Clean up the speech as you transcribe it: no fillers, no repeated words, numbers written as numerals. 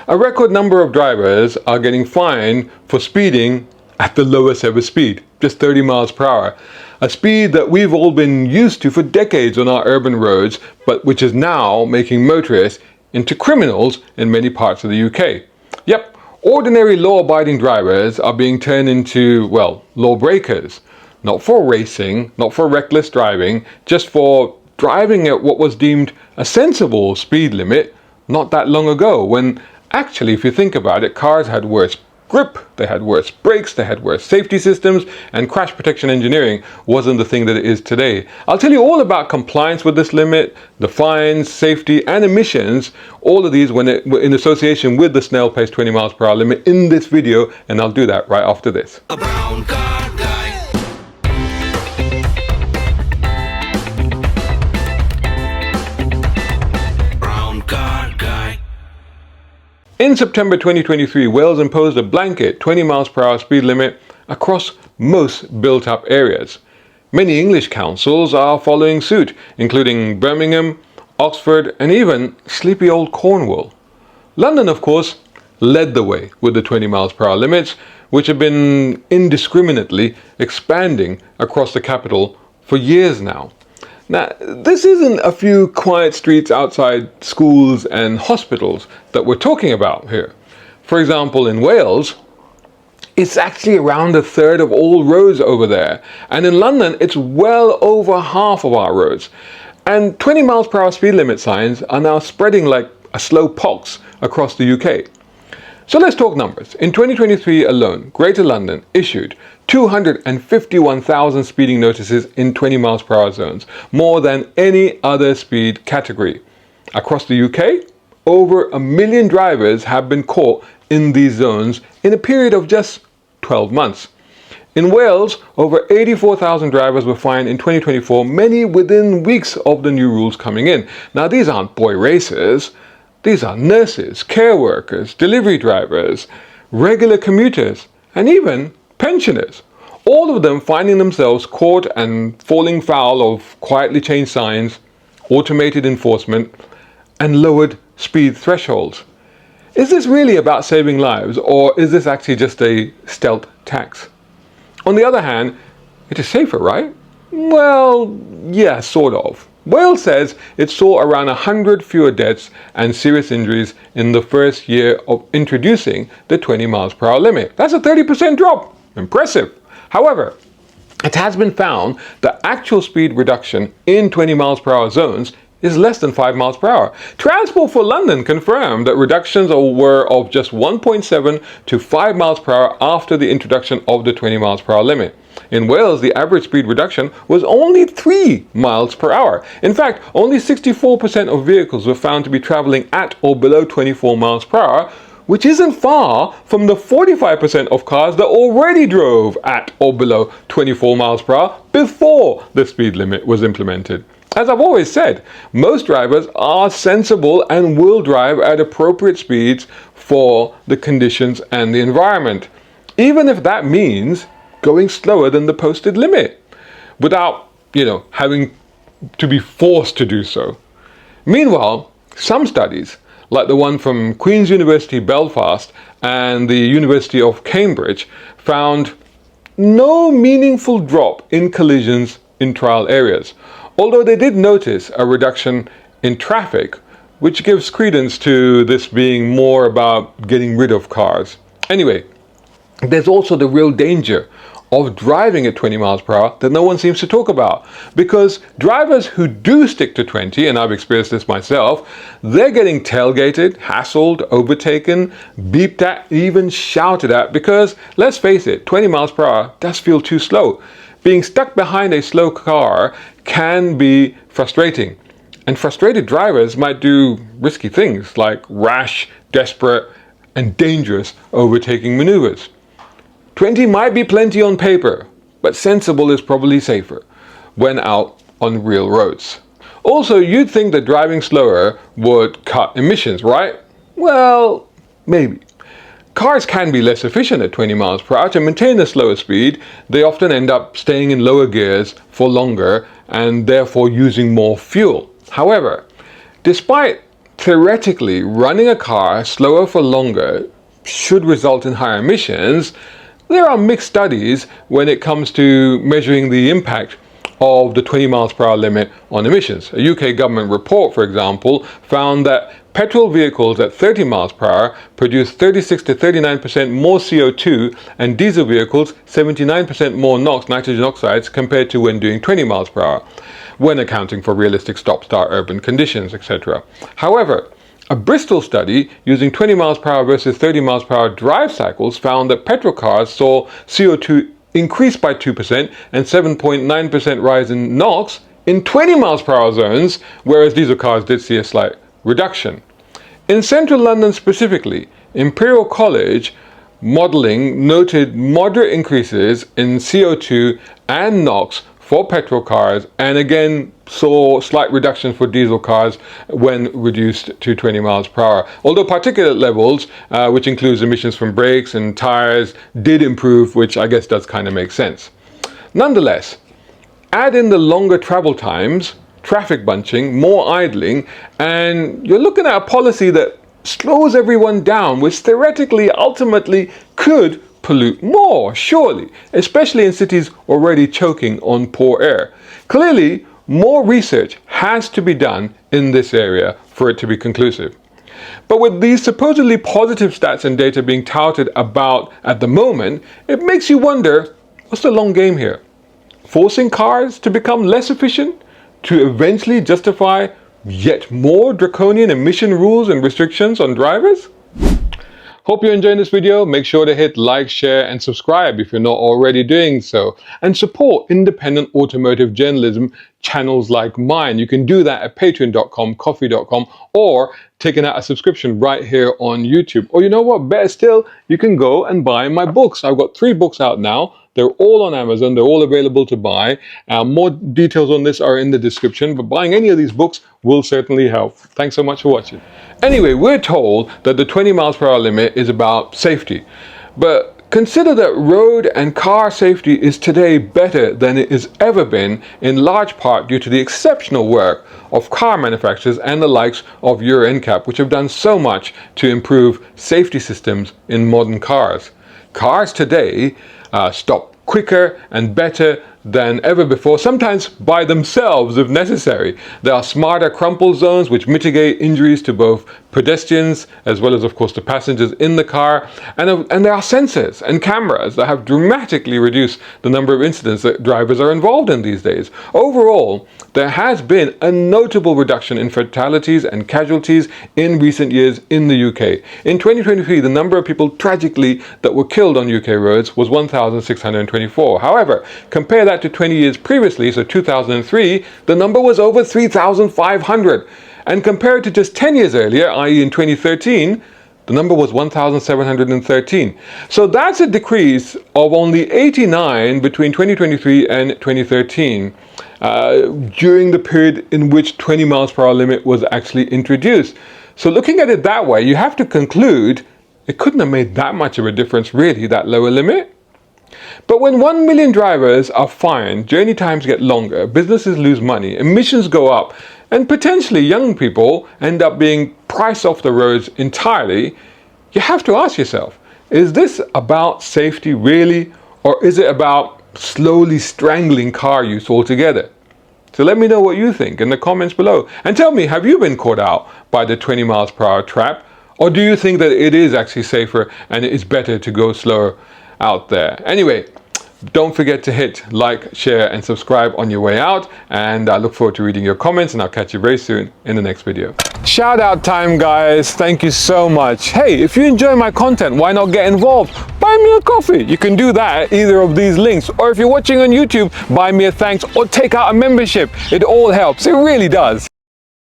A record number of drivers are getting fined for speeding at the lowest ever speed, just 30 miles per hour. A speed that we've all been used to for decades on our urban roads, but which is now making motorists into criminals in many parts of the UK. Yep, ordinary law-abiding drivers are being turned into, well, lawbreakers. Not for racing, not for reckless driving, just for driving at what was deemed a sensible speed limit not that long ago, when actually, if you think about it, cars had worse grip, they had worse brakes, they had worse safety systems, and crash protection engineering wasn't the thing that it is today. I'll tell you all about compliance with this limit, the fines, safety, and emissions, all of these in association with the snail pace 20 miles per hour limit in this video, and I'll do that right after this. A brown car guy. In September 2023, Wales imposed a blanket 20 miles per hour speed limit across most built-up areas. Many English councils are following suit, including Birmingham, Oxford, and even sleepy old Cornwall. London, of course, led the way with the 20 miles per hour limits, which have been indiscriminately expanding across the capital for years now. Now, this isn't a few quiet streets outside schools and hospitals that we're talking about here. For example, in Wales, it's actually around a third of all roads over there. And in London, it's well over half of our roads. And 20 miles per hour speed limit signs are now spreading like a slow pox across the UK. So let's talk numbers. In 2023 alone, Greater London issued 251,000 speeding notices in 20 miles per hour zones, more than any other speed category. Across the UK, over 1 million drivers have been caught in these zones in a period of just 12 months. In Wales, over 84,000 drivers were fined in 2024, many within weeks of the new rules coming in. Now, these aren't boy racers. These are nurses, care workers, delivery drivers, regular commuters, and even pensioners. All of them finding themselves caught and falling foul of quietly changed signs, automated enforcement, and lowered speed thresholds. Is this really about saving lives, or is this actually just a stealth tax? On the other hand, it is safer, right? Well, yeah, sort of. Wales says it saw around 100 fewer deaths and serious injuries in the first year of introducing the 20 miles per hour limit. That's a 30% drop. Impressive. However, it has been found that actual speed reduction in 20 miles per hour zones is less than 5 miles per hour. Transport for London confirmed that reductions were of just 1.7 to 5 miles per hour after the introduction of the 20 miles per hour limit. In Wales, the average speed reduction was only 3 miles per hour. In fact, only 64% of vehicles were found to be traveling at or below 24 miles per hour, which isn't far from the 45% of cars that already drove at or below 24 miles per hour before the speed limit was implemented. As I've always said, most drivers are sensible and will drive at appropriate speeds for the conditions and the environment, even if that means going slower than the posted limit, without, having to be forced to do so. Meanwhile, some studies, like the one from Queen's University Belfast and the University of Cambridge, found no meaningful drop in collisions in trial areas, although they did notice a reduction in traffic, which gives credence to this being more about getting rid of cars. Anyway, there's also the real danger of driving at 20 miles per hour that no one seems to talk about, because drivers who do stick to 20, and I've experienced this myself, they're getting tailgated, hassled, overtaken, beeped at, even shouted at, because let's face it, 20 miles per hour does feel too slow. Being stuck behind a slow car can be frustrating, and frustrated drivers might do risky things like rash, desperate, and dangerous overtaking maneuvers. 20 might be plenty on paper, but sensible is probably safer when out on real roads. Also, you'd think that driving slower would cut emissions, right? Well, maybe. Cars can be less efficient at 20 miles per hour. To maintain a slower speed, they often end up staying in lower gears for longer and therefore using more fuel. However, despite theoretically running a car slower for longer should result in higher emissions, there are mixed studies when it comes to measuring the impact of the 20 miles per hour limit on emissions. A UK government report, for example, found that petrol vehicles at 30 miles per hour produce 36 to 39% more CO2 and diesel vehicles 79% more NOx, nitrogen oxides, compared to when doing 20 miles per hour, when accounting for realistic stop-start urban conditions, etc. However, a Bristol study using 20 miles per hour versus 30 miles per hour drive cycles found that petrol cars saw CO2 increase by 2% and 7.9% rise in NOx in 20 miles per hour zones, whereas diesel cars did see a slight reduction. In central London specifically, Imperial College modelling noted moderate increases in CO2 and NOx for petrol cars, and again saw slight reduction for diesel cars when reduced to 20 miles per hour. Although particulate levels, which includes emissions from brakes and tires, did improve, which I guess does kind of make sense. Nonetheless, add in the longer travel times, traffic bunching, more idling, and you're looking at a policy that slows everyone down, which theoretically ultimately could pollute more, surely, especially in cities already choking on poor air. Clearly, more research has to be done in this area for it to be conclusive. But with these supposedly positive stats and data being touted about at the moment, it makes you wonder, what's the long game here? Forcing cars to become less efficient to eventually justify yet more draconian emission rules and restrictions on drivers? Hope you're enjoying this video. Make sure to hit like, share, and subscribe if you're not already doing so. And support independent automotive journalism channels like mine. You can do that at patreon.com, coffee.com, or taking out a subscription right here on YouTube. Or you know what, better still, you can go and buy my books. I've got 3 books out now. They're all on Amazon. They're all available to buy. More details on this are in the description, but buying any of these books will certainly help. Thanks so much for watching. Anyway, we're told that the 20 miles per hour limit is about safety. But consider that road and car safety is today better than it has ever been, in large part due to the exceptional work of car manufacturers and the likes of Euro NCAP, which have done so much to improve safety systems in modern cars. Cars today stop quicker and better than ever before, sometimes by themselves if necessary. There are smarter crumple zones which mitigate injuries to both pedestrians as well as, of course, the passengers in the car. And there are sensors and cameras that have dramatically reduced the number of incidents that drivers are involved in these days. Overall, there has been a notable reduction in fatalities and casualties in recent years in the UK. In 2023, the number of people tragically that were killed on UK roads was 1,624. However, compare that to 20 years previously, so 2003, the number was over 3,500. And compared to just 10 years earlier, i.e. in 2013, the number was 1,713. So that's a decrease of only 89 between 2023 and 2013, during the period in which 20 miles per hour limit was actually introduced. So looking at it that way, you have to conclude it couldn't have made that much of a difference, really, that lower limit. But when 1 million drivers are fined, journey times get longer, businesses lose money, emissions go up, and potentially young people end up being priced off the roads entirely, you have to ask yourself, is this about safety really, or is it about slowly strangling car use altogether? So let me know what you think in the comments below. And tell me, have you been caught out by the 20 miles per hour trap? Or do you think that it is actually safer and it is better to go slower out there? Anyway, don't forget to hit like, share, and subscribe on your way out. And I look forward to reading your comments, and I'll catch you very soon in the next video. Shout out time, guys. Thank you so much. Hey, if you enjoy my content, why not get involved? Buy me a coffee. You can do that at either of these links. Or if you're watching on YouTube, buy me a thanks or take out a membership. It all helps. It really does.